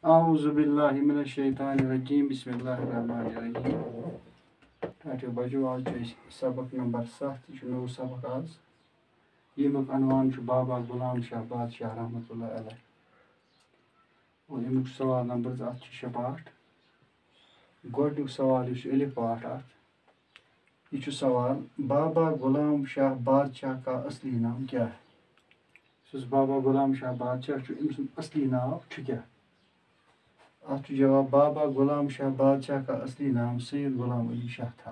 اعوذ باللہ من الشیطان الرجیم بسم اللہ الرحمن الرحیم. ٹھاٹھو بجو آج سبق نمبر 7 یہ نو سبق آز یمیک عنوان بابا غلام شاہ بادشاہ رحمۃ اللہ علیہ اور یمیک سوال نمبر ات شپاٹ گۄڈنیُک سوال اس الف پاٹ ات یہ سوال بابا غلام شاہ بادشاہ کا اصلی نام کیا ہے. بابا غلام شاہ بادشاہ أمۍ سُنٛد اصلی ناو کیا. ات جواب بابا غلام شاہ بادشاہ کا اصلی نام سید غلام علی شاہ تھا.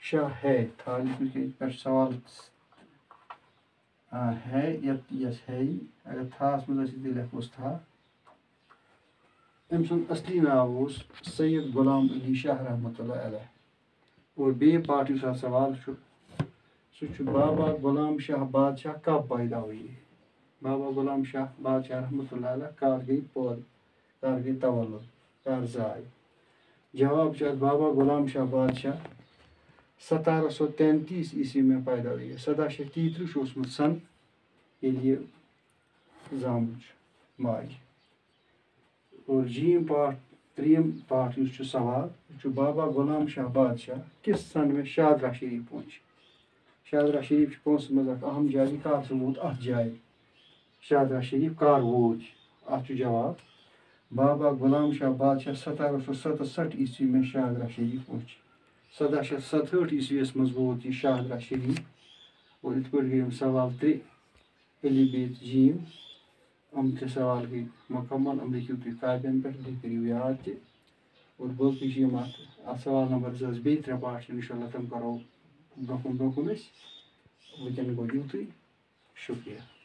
شاہ ہے تھا پر سوال ہے یس ہے اگر تھاس مز لکھوس تھا. أمۍ سُنٛد اصلی ناو سید غلام علی شاہ رحمۃ اللہ علیہ. اور بیٚیہِ پارٹ یُس اتھ سوال سُہ بابا غلام شاہ بادشاہ کب پیدا ہوئی. بابا غلام شاہ بادشاہ رحمۃ اللہ علیہ کر گئی پٲدٕ کر گئی تولد کر زاے. جواب بابا غلام شاہ بادشاہ 1733 عیسوی میں پیدا ہوئی. 1733 اوسمُت سن ییٚلہِ یہِ زامُت ماجہِ. اور جیم پارٹ ترٛیٚیِم پارٹ یُس چھُ سوال بابا غلام شاہ بادشاہ کس سن میں شاہدرہ شریف پہنچ. شاہدرہ شریف پونسس منٛز اکھ اہم جاے کر سُہ ووت اتھ جایہِ شاہدرہ شریف کر ووت. اتھ جواب بابا غلام شاہ بادشاہ 1767 عیسوی میں شاہدرہ شریف پہنچ. 1767 عیسویس منٛز ووت یہ شاہدرہ شریف. اور یِتھ پٲٹھۍ گٔے سوال 3 الف ب جیم تہِ سوال گٔے مکمل لیکھِو تُہۍ کاپین پٮ۪ٹھ بیٚیہِ کٔرِو یاد تہِ. اور باقٕے چھِ یِم اتھ سوال نمبر 2 بیٚیہِ 3 پارٹ چھِ انشاء اللہ تِم کرو برونٛہہ کُن أسۍ. وٕنکٮ۪ن گوٚو یِتُے. شُکریہ.